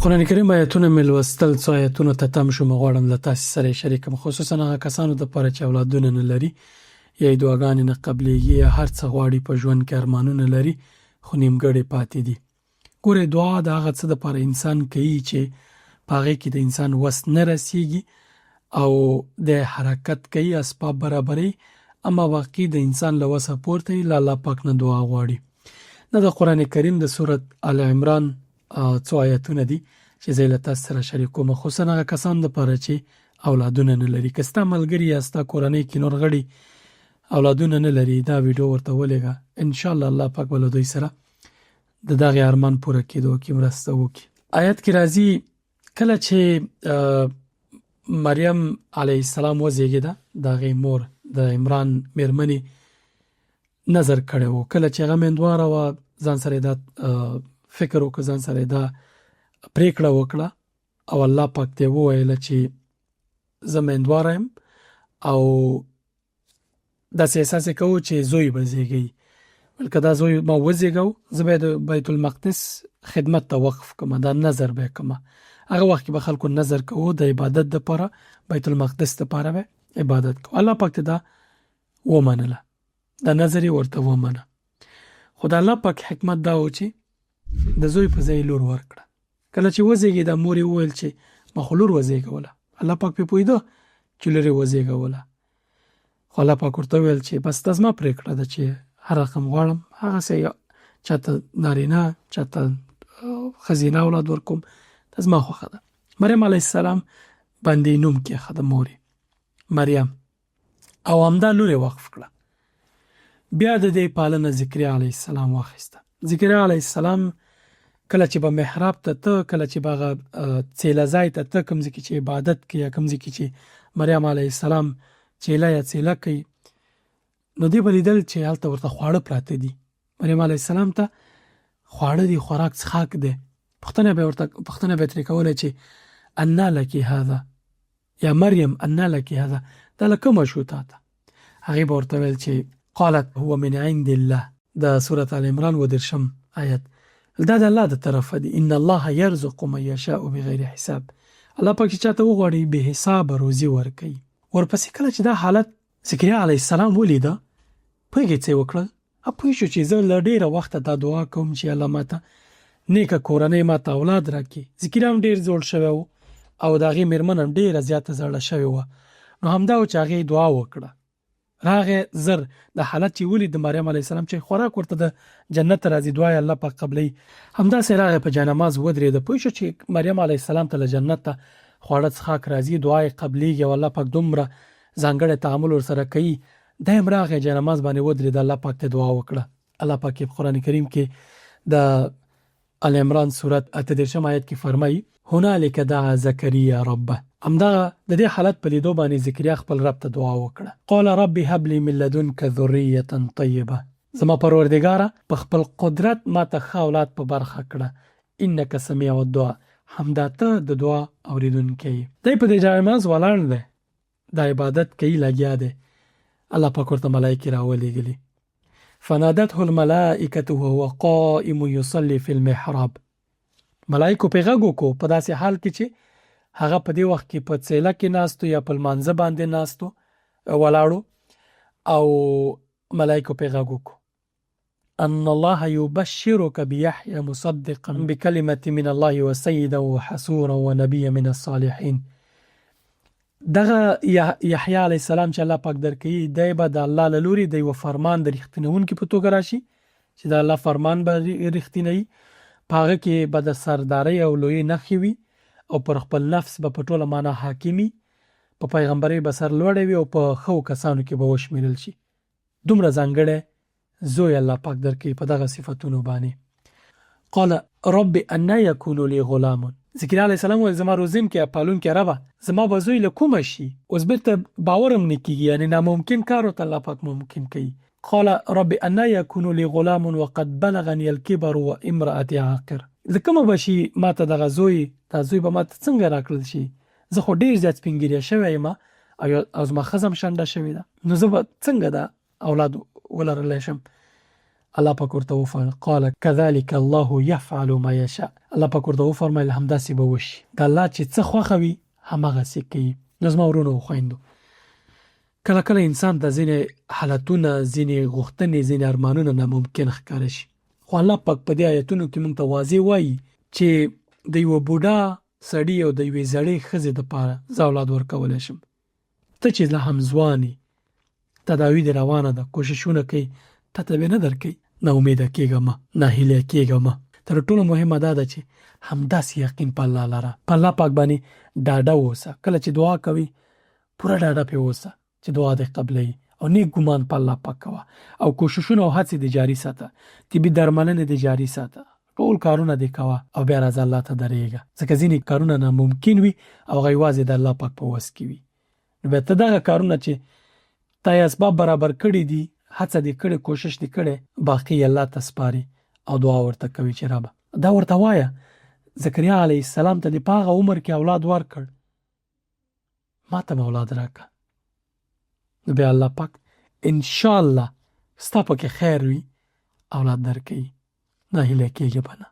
قرآن کریم آیتونه مې لوستل، څو آیتونو ته تم شوم، غواړم له تاسې سره یې شریکم، خصوصا هغه کسانو دپاره چې اولادونه نه لري یا یې دعاګانې نه قبلیږي یا هر څه غواړي په ژوند کې ارمانونه لري خو نیمګړې پاتې دي. ګورئ، دعا د هغه څه دپاره انسان کوي چې په هغې کې د انسان وس نه رسیږي او د حرکت کوي، اسباب برابروي، اما واقعي د انسان له وسه پورته وي، له الله پاک نه دعا غواړي. دا د قرآن کریم د سورت آل عمران څو آیتونه دي چې زه یې له تاسو سره شریکوم، خصوصا هغه کسان دپاره چې اولادونه نه لري. که ستا ملګري یا ستا کورنۍ کې نور غړي اولادونه نه لري، دا ویډیو ورته ولېږه، انشاءالله الله پاک به له دوی سره د دغې ارمان پوره کېدو کې مرسته وکړي. آیت کې راځي کله چې مریم علیه السلام وزېږېده، د هغې مور د عمران مېرمنې نظر کړی و. کله چې هغه میندواره وه، ځان سره دا فکر وکړه، ځان سره دا پریکړه وکړه او الله پاک ته وویله چې زه میندواره یم او داسې احساس یې کوو چې زوی به زېږوي، بلکې دا زوی ما وزېږو، زه به یې د بیت المقدس خدمت ته وقف کړم، دا نظر به یې کړم. هغه وخت کې به خلکو نظر کوو د عبادت دپاره، بیت المقدس دپاره به عبادت کوو. الله پاک ته دا ومنله، دا نظر یې ورته ومنه. خو د الله پاک حکمت دا و چې د زوی په ځای لور ورکړه. کله چې وزېږېده، مور یې وویل چې ما خو لور وزېږوله. الله پاک پرې پوهېده چې لور یې وزېږوله، خو الله پاک ورته وویل چې بس دا زما پرېکړه ده چې هر رقم غواړم هغسې چاته نارینه چاته ښځینه اولاد ورکوم، دا زما خوښه ده. مریم علیه السلام باندې نوم کېښوده مور یې مریم، او همدا لور یې وقف کړه. بیا د دې پالنه ذکریا علیه السلام واخیسته. ذکریا علیه السلام کله چې به محراب ته ته، کله چې به هغه څیله ځای ته ته، کوم ځای کې چې عبادت کوي یا کوم ځای کې چې مریم علیه السلام چیله یا څیله کوي، نو دې به لیدل چې هلته ورته خواړه پراته دي. مریم علیه السلام ته خواړه دي، خوراک څښاک دی. پوښتنه به یې ترې کوله چې انا لکې هذا یا مریم انا لکې هذا، دا له کومه شو تا ته؟ هغې به ورته ویل چې قالت هو من عند الله، د سورة آل عمران 30 آیت، دا د الله د طرفه دی. ان الله یرزق من یشاء بغیر حساب، الله پاک چې چاته وغواړي بې حسابه روزي ورکوي. ورپسې کله چې دا حالت ذکریا علیه السلام ولیده، پوهېږئ څه یې وکړل؟ پوه شو چې زه له ډېره وخته دا دعا کوم چې الله ماته نیکه کورنۍ، ماته اولاد راکړي. ذکریا هم ډېر زوړ شوی و او د هغې مېرمن هم ډېره زیاته زړه شوې وه. نو همدا و چې هغې دعا وکړه. راغې زر د حالت چې ولید د مریم علیه السلام چې خوراک ورته د جنت راځي، دعا یې الله پاک قبلوي، همداسې راغې په جاینماز ودرېده. پوه شو چې مریم علیه السلام ته له جنت ته خواړه څښاک راځي، دعا یې قبلېږي او الله پاک دومره ځانګړی تعامل ورسره کوي. دا هم راغی جاینماز باندې ودرېد، الله پاک ته دعا وکړه. الله پاک په قرآن کریم کې د آل عمران سورت 38 آیت کې فرمایي هنالک دعا زکریا ربه. همدا د دې حالت په لیدو باندې ذکریا خپل رب ته دعا وکړه. قال رب هب لي من لدنک ذریة طیبه، زما پروردګاره په خپل قدرت ما ته ښه اولاد په برخه کړه. انک سمیع الدعا، همدا ته د دعا اورېدونکی یې. دی په دې جاینماز ولاړ دی، دا عبادت کوي، لګیا دی. الله پاک ورته ملایکې راولېږلي. فنادته الملائکة وهو قائم یصلی فی المحراب، ملایکو پې غږ وکړو په داسې حال کې چې هغه په دې وخت کې په څیله کې ناستو یا په لمانځه باندې ناستو ولاړو، او ملایکو پې غږ وکړو ان الله یبشرک بیحیی مصدقا بکلمة من الله وسیدا وحسورا ونبیا من الصالحین. دغه یحیی علیه السلام چې الله پاک درکوي، دی به د الله له لورې د یوه فرمان د رښتینونکي په توګه راشي چې د الله فرمان به رښتینوي، په هغه کې به د سردارۍ او لویۍ نښې وي او پر خپل نفس به په ټوله معنا حاکمي، په پیغمبرۍ به سرلوړی وي او په ښو کسانو کې به وشمېرل شي. دومره ځانګړی زوی الله پاک درکوي په دغه صفتونو باندې. قال رب انا یکون لی غلام، ذکریا علیه السلام ویل زما روزیم کې پالونکې ربه، زما به زوی له کومه شي؟ اوس بېرته باور هم نه کېږي، یعنې ناممکن کار ورته الله پاک ممکن کوي. قال رب انا یکون لی غلام وقد بلغنی الکبر وامرأتي عاقر، د کومه به شي ماته دغه زوی، دا زوی به ماته څنګه راکړل شي؟ زه خو ډېر زیات سپین ږیری شوی یم او زما ښځه هم شنډه شوې ده، نو زه به څنګه دا اولاد ولرلی شم؟ الله پاک ورته وفرمایل قال كذلك الله يفعل ما يشاء. الله پاک ورته وفرمایل همداسې به وشي. د الله چې څه خوښه وي هماغسې کوي. نو زما ورونو او خویندو، کله کله انسان ته ځینې حالتونه، ځینې غوښتنې، ځینې ارمانونه ناممکن ښکاره شي، خو الله پاک په دې آیتونو کې موږ ته واضح وایي چې د یوه بوډا سړي او د یوې زړې ښځې دپاره زه اولاد ورکولی شم. ته چې لا هم ځوان یې، تداوي دې روانه ده، کوششونه کوي، تا ته به نه درکوي. ناامیده کېږه مه، ناهیلی کېږه مه. تر ټولو مهمه دا ده چې همداسې یقین په الله لره، په الله پاک باندې ډاډه اوسه. کله چې دعا کوي پوره ډاډه پرې اوسه چې دعا دې قبلوي، او نیک ګمان په الله پاک کوه، او کوششونه او هڅې دې جاري ساته، طبي درملنې دې جاري ساته، ټول کارونه دې کوه، او بیا راځه الله ته درېږه، ځکه ځینې کارونه ناممکن وي او هغه یوازې د الله پاک په وس کې وي. نو بیا ته دغه کارونه چې تا یې اسباب برابر کړي دي، هڅه دې کړې، کوشش دې کړې، باقي الله ته سپاري او دعا ورته کوي چې ربه دا ورته وایه زکریا علیه السلام ته دې په هغه عمر کې اولاد ورکړ، ما ته هم اولاد راکړه. نو بیا الله پاک انشاءالله ستا پکې خیر وي، اولاد درکوي. ناهیلی کېږه به نه.